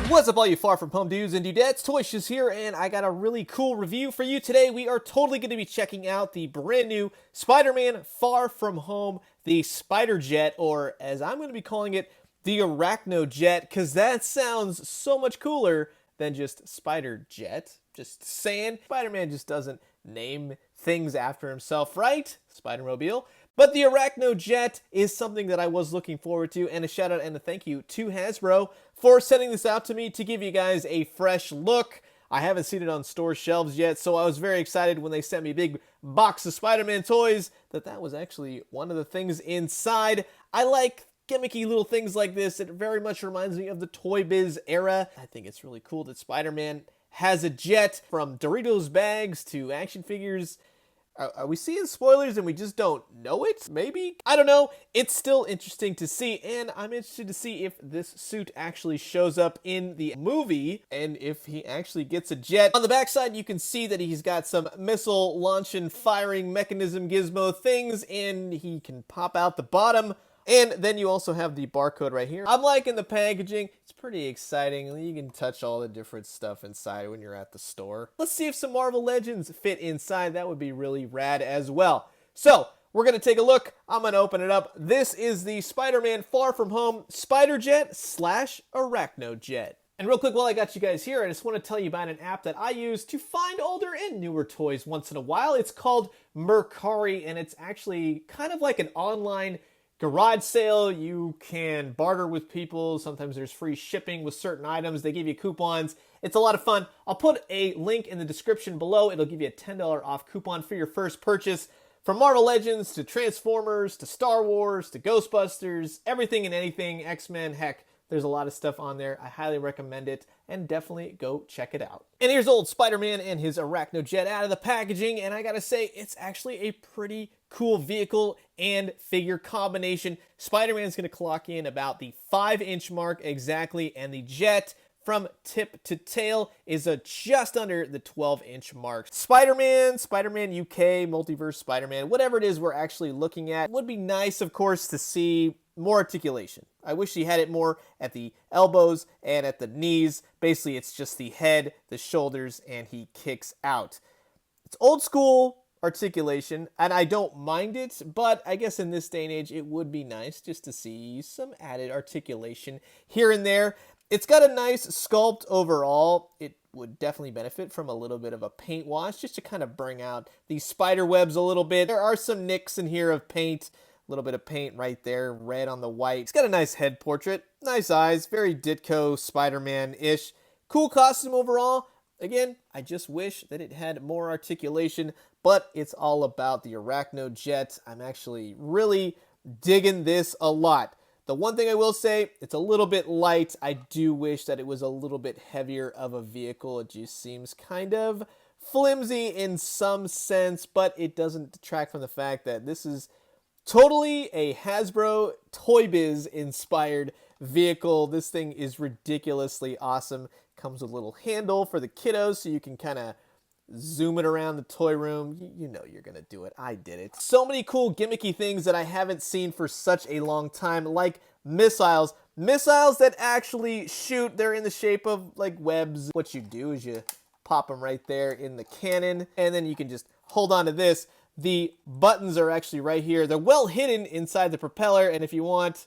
What's up, all you far from home dudes and dudettes? Toy Shiz here, and I got a really cool review for you today. We are totally going to be checking out the brand new Spider-Man Far From Home, the SpiderJet, or as I'm going to be calling it, the ARACHNO-JET, because that sounds so much cooler than just SpiderJet. Just saying, Spider-Man just doesn't name things after himself, right? Spider-Mobile. But the ARACHNO-JET is something that I was looking forward to, and a shout out and a thank you to Hasbro for sending this out to me to give you guys a fresh look. I haven't seen it on store shelves yet, so I was very excited when they sent me a big box of Spider-Man toys that was actually one of the things inside. I like gimmicky little things like this. It very much reminds me of the Toy Biz era. I think it's really cool that Spider-Man has a jet, from Doritos bags to action figures. Are we seeing spoilers and we just don't know it? Maybe? I don't know. It's still interesting to see, and I'm interested to see if this suit actually shows up in the movie and if he actually gets a jet. On the backside, you can see that he's got some missile launch and firing mechanism gizmo things, and he can pop out the bottom. And then you also have the barcode right here. I'm liking the packaging. It's pretty exciting. You can touch all the different stuff inside when you're at the store. Let's see if some Marvel Legends fit inside. That would be really rad as well. So, we're going to take a look. I'm going to open it up. This is the Spider-Man Far From Home SpiderJet / ARACHNO-JET. And real quick, while I got you guys here, I just want to tell you about an app that I use to find older and newer toys once in a while. It's called MERCARI, and it's actually kind of like an online garage sale. You can barter with people. Sometimes there's free shipping with certain items. They give you coupons. It's a lot of fun. I'll put a link in the description below. It'll give you a $10 off coupon for your first purchase. From Marvel Legends to Transformers to Star Wars to Ghostbusters, everything and anything, X-Men, heck, there's a lot of stuff on there. I highly recommend it, and definitely go check it out. And here's old Spider-Man and his ARACHNO-JET out of the packaging, and I gotta say, it's actually a pretty cool vehicle and figure combination. Spider-Man's gonna clock in about the 5-inch mark exactly, and the Jet from tip to tail is just under the 12-inch mark. Spider-Man UK, Multiverse Spider-Man, whatever it is we're actually looking at, would be nice, of course, to see more articulation. I wish he had it more at the elbows and at the knees. Basically, it's just the head, the shoulders, and he kicks out. It's old school articulation, and I don't mind it, but I guess in this day and age, it would be nice just to see some added articulation here and there. It's got a nice sculpt overall. It would definitely benefit from a little bit of a paint wash just to kind of bring out these spider webs a little bit. There are some nicks in here of paint. A little bit of paint right there, red on the white. It's got a nice head portrait, nice eyes, very Ditko Spider-Man-ish. Cool costume overall. Again, I just wish that it had more articulation, but it's all about the ARACHNO-JET. I'm actually really digging this a lot. The one thing I will say, it's a little bit light. I do wish that it was a little bit heavier of a vehicle. It just seems kind of flimsy in some sense, but it doesn't detract from the fact that this is totally a Hasbro Toy Biz inspired vehicle. This thing is ridiculously awesome. Comes with a little handle for the kiddos so you can kind of zoom it around the toy room. You know you're gonna do it. I did it. So many cool gimmicky things that I haven't seen for such a long time, like missiles. Missiles that actually shoot. They're in the shape of like webs. What you do is you pop them right there in the cannon, and then you can just hold on to this. The buttons are actually right here. They're well hidden inside the propeller, and if you want,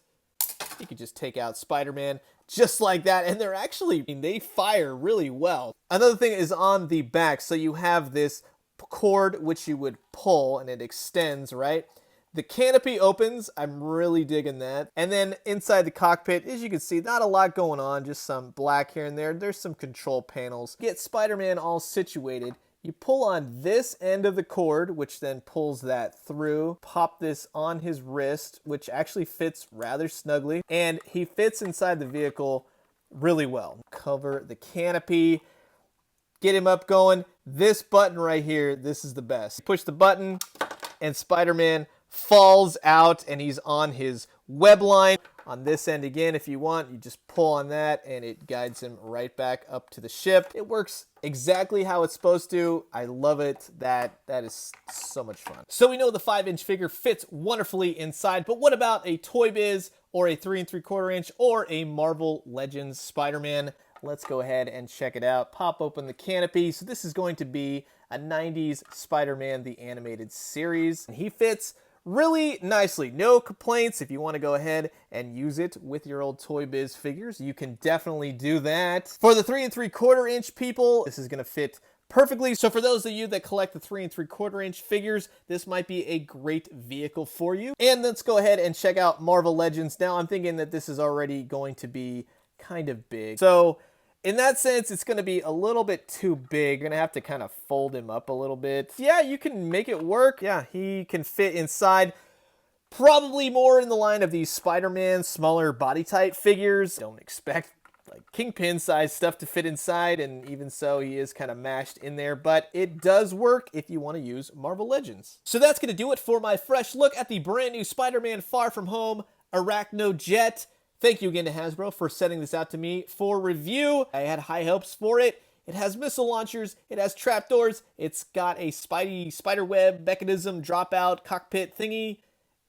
you can just take out Spider-Man just like that, and they're actually, they fire really well. Another thing is on the back, so you have this cord which you would pull, and it extends, right? The canopy opens. I'm really digging that. And then inside the cockpit, as you can see, not a lot going on, just some black here and there. There's some control panels. Get Spider-Man all situated. You pull on this end of the cord, which then pulls that through. Pop this on his wrist, which actually fits rather snugly. And he fits inside the vehicle really well. Cover the canopy. Get him up going. This button right here, this is the best. Push the button, and Spider-Man falls out, and he's on his web line. On this end again, if you want, you just pull on that and it guides him right back up to the ship. It works exactly how it's supposed to. I love it. That is so much fun. So we know the 5-inch figure fits wonderfully inside, but what about a Toy Biz or a 3 3/4 inch or a Marvel Legends Spider-Man? let's go ahead and check it out. Pop open the canopy. So this is going to be a 90s Spider-Man, the animated series. And he fits really nicely. No complaints. If you want to go ahead and use it with your old Toy Biz figures, you can definitely do that. For the 3 3/4 inch people, this is going to fit perfectly. So for those of you that collect the 3 3/4 inch figures, this might be a great vehicle for you. And let's go ahead and check out Marvel Legends. Now I'm thinking that this is already going to be kind of big. So in that sense, it's going to be a little bit too big. You're going to have to kind of fold him up a little bit. Yeah, you can make it work. Yeah, he can fit inside. Probably more in the line of these Spider-Man smaller body type figures. Don't expect like Kingpin size stuff to fit inside, and even so, he is kind of mashed in there, but it does work if you want to use Marvel Legends. So that's going to do it for my fresh look at the brand new Spider-Man Far From Home ARACHNO-JET. Thank you again to Hasbro for sending this out to me for review. I had high hopes for it. It has missile launchers, it has trapdoors, it's got a spiderweb mechanism dropout cockpit thingy,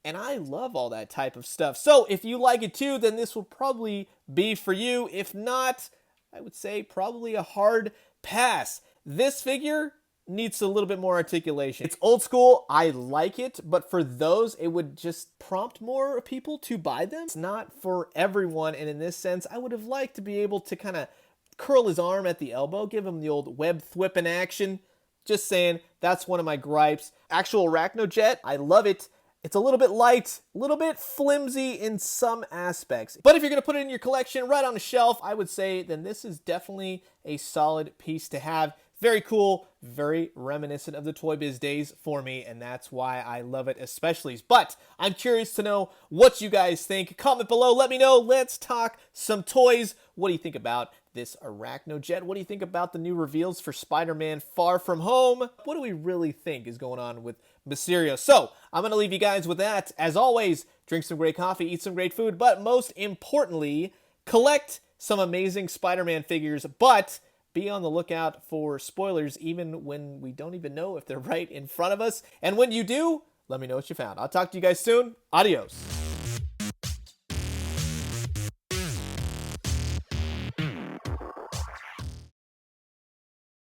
and I love all that type of stuff. So if you like it too, then this will probably be for you. If not, I would say probably a hard pass. This figure needs a little bit more articulation. It's old school, I like it, but for those, it would just prompt more people to buy them. It's not for everyone, and in this sense, I would have liked to be able to kind of curl his arm at the elbow, give him the old web thwip in action. Just saying, that's one of my gripes. Actual ARACHNO-JET, I love it. It's a little bit light, a little bit flimsy in some aspects. But if you're going to put it in your collection right on the shelf, I would say then this is definitely a solid piece to have. Very cool, very reminiscent of the Toy Biz days for me, and that's why I love it especially. But I'm curious to know what you guys think. Comment below, let me know. Let's talk some toys. What do you think about this ARACHNO-JET? What do you think about the new reveals for Spider-Man Far From Home? What do we really think is going on with Mysterio? So I'm going to leave you guys with that. As always, drink some great coffee, eat some great food, but most importantly, collect some amazing Spider-Man figures, but be on the lookout for spoilers even when we don't even know if they're right in front of us. And when you do, let me know what you found. I'll talk to you guys soon. Adios.